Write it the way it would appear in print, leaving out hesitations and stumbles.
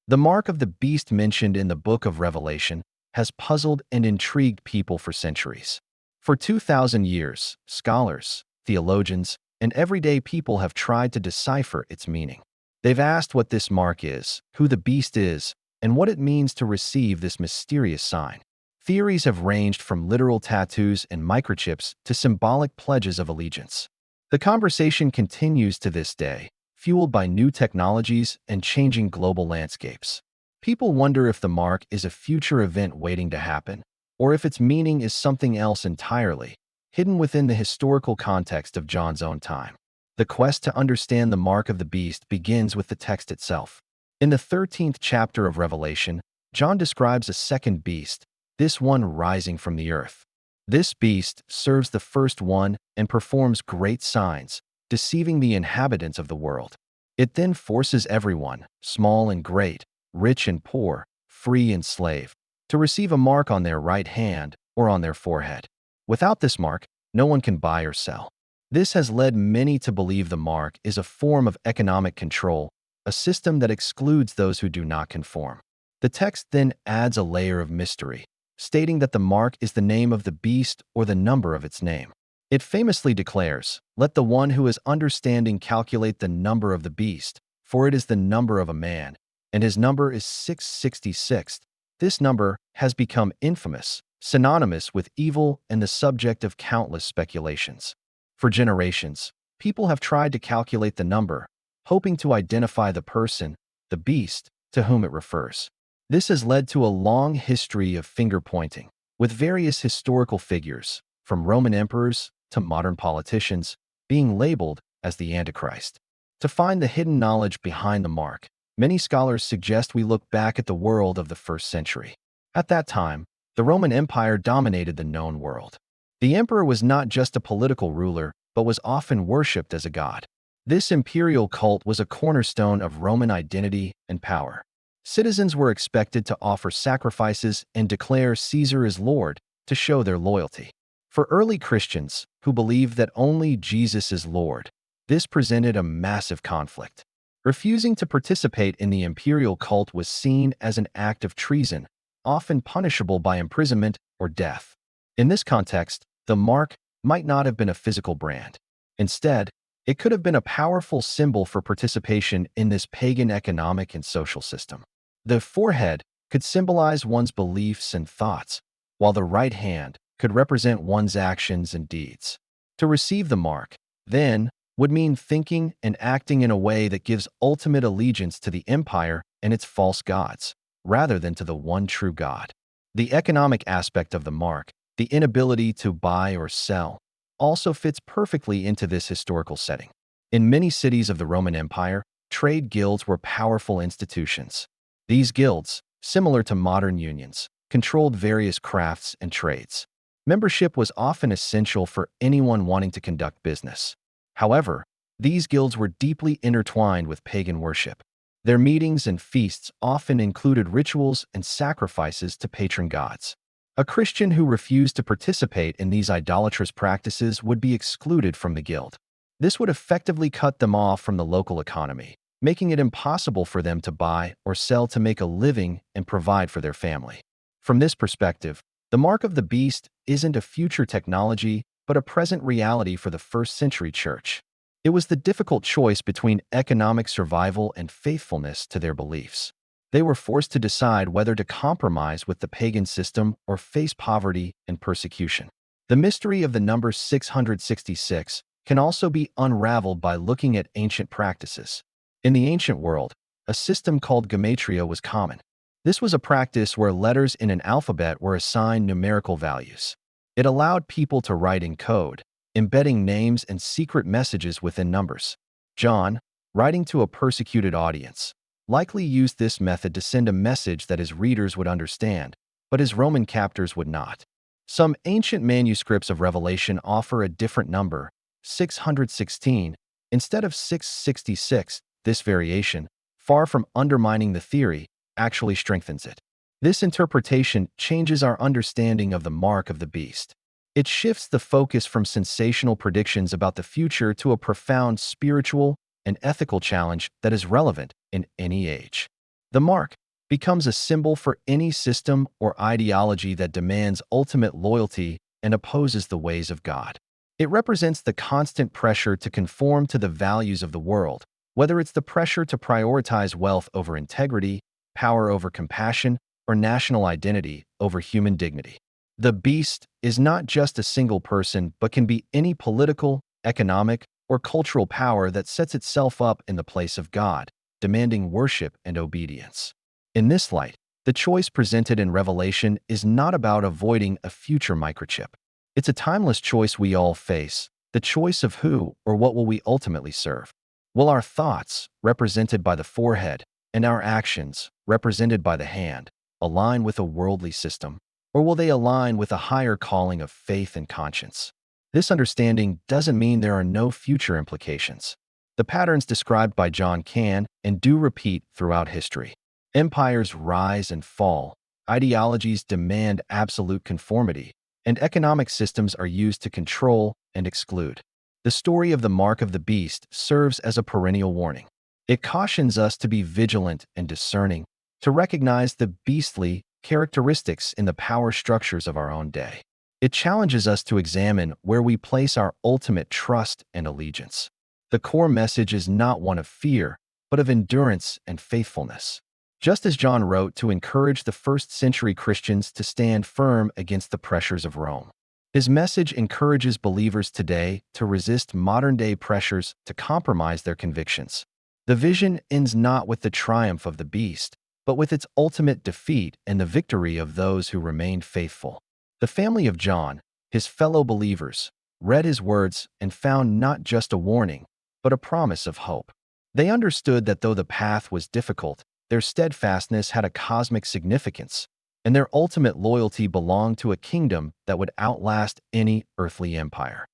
The mark of the beast mentioned in the book of Revelation has puzzled and intrigued people for centuries. For 2,000 years, scholars, theologians, and everyday people have tried to decipher its meaning. They've asked what this mark is, who the beast is, and what it means to receive this mysterious sign. Theories have ranged from literal tattoos and microchips to symbolic pledges of allegiance. The conversation continues to this day, fueled by new technologies and changing global landscapes. People wonder if the mark is a future event waiting to happen, or if its meaning is something else entirely, hidden within the historical context of John's own time. The quest to understand the mark of the beast begins with the text itself. In the 13th chapter of Revelation, John describes a second beast, this one rising from the earth. This beast serves the first one and performs great signs, deceiving the inhabitants of the world. It then forces everyone, small and great, rich and poor, free and slave, to receive a mark on their right hand or on their forehead. Without this mark, no one can buy or sell. This has led many to believe the mark is a form of economic control, a system that excludes those who do not conform. The text then adds a layer of mystery, stating that the mark is the name of the beast or the number of its name. It famously declares, "Let the one who is understanding calculate the number of the beast, for it is the number of a man, and his number is 666. This number has become infamous, synonymous with evil and the subject of countless speculations. For generations, people have tried to calculate the number, hoping to identify the person, the beast, to whom it refers. This has led to a long history of finger-pointing, with various historical figures, from Roman emperors to modern politicians, being labeled as the Antichrist. To find the hidden knowledge behind the mark, many scholars suggest we look back at the world of the first century. At that time, the Roman Empire dominated the known world. The emperor was not just a political ruler, but was often worshipped as a god. This imperial cult was a cornerstone of Roman identity and power. Citizens were expected to offer sacrifices and declare Caesar as Lord to show their loyalty. For early Christians, who believed that only Jesus is Lord, this presented a massive conflict. Refusing to participate in the imperial cult was seen as an act of treason, often punishable by imprisonment or death. In this context, the mark might not have been a physical brand. Instead, it could have been a powerful symbol for participation in this pagan economic and social system. The forehead could symbolize one's beliefs and thoughts, while the right hand could represent one's actions and deeds. To receive the mark, then, would mean thinking and acting in a way that gives ultimate allegiance to the empire and its false gods, rather than to the one true God. The economic aspect of the mark, the inability to buy or sell, also fits perfectly into this historical setting. In many cities of the Roman Empire, trade guilds were powerful institutions. These guilds, similar to modern unions, controlled various crafts and trades. Membership was often essential for anyone wanting to conduct business. However, these guilds were deeply intertwined with pagan worship. Their meetings and feasts often included rituals and sacrifices to patron gods. A Christian who refused to participate in these idolatrous practices would be excluded from the guild. This would effectively cut them off from the local economy, making it impossible for them to buy or sell to make a living and provide for their family. From this perspective, the mark of the beast isn't a future technology, but a present reality for the first-century church. It was the difficult choice between economic survival and faithfulness to their beliefs. They were forced to decide whether to compromise with the pagan system or face poverty and persecution. The mystery of the number 666 can also be unraveled by looking at ancient practices. In the ancient world, a system called gematria was common. This was a practice where letters in an alphabet were assigned numerical values. It allowed people to write in code, embedding names and secret messages within numbers. John, writing to a persecuted audience, likely used this method to send a message that his readers would understand, but his Roman captors would not. Some ancient manuscripts of Revelation offer a different number, 616, instead of 666. This variation, far from undermining the theory, actually strengthens it. This interpretation changes our understanding of the mark of the beast. It shifts the focus from sensational predictions about the future to a profound spiritual and ethical challenge that is relevant in any age. The mark becomes a symbol for any system or ideology that demands ultimate loyalty and opposes the ways of God. It represents the constant pressure to conform to the values of the world, whether it's the pressure to prioritize wealth over integrity, power over compassion, or national identity over human dignity. The beast is not just a single person, but can be any political, economic, or cultural power that sets itself up in the place of God, demanding worship and obedience. In this light, the choice presented in Revelation is not about avoiding a future microchip. It's a timeless choice we all face, the choice of who or what will we ultimately serve. Will our thoughts, represented by the forehead, and our actions, represented by the hand, align with a worldly system, or will they align with a higher calling of faith and conscience? This understanding doesn't mean there are no future implications. The patterns described by John can and do repeat throughout history. Empires rise and fall, ideologies demand absolute conformity, and economic systems are used to control and exclude. The story of the mark of the beast serves as a perennial warning. It cautions us to be vigilant and discerning, to recognize the beastly characteristics in the power structures of our own day. It challenges us to examine where we place our ultimate trust and allegiance. The core message is not one of fear, but of endurance and faithfulness. Just as John wrote to encourage the first-century Christians to stand firm against the pressures of Rome, his message encourages believers today to resist modern-day pressures to compromise their convictions. The vision ends not with the triumph of the beast, but with its ultimate defeat and the victory of those who remained faithful. The family of John, his fellow believers, read his words and found not just a warning, but a promise of hope. They understood that though the path was difficult, their steadfastness had a cosmic significance, and their ultimate loyalty belonged to a kingdom that would outlast any earthly empire.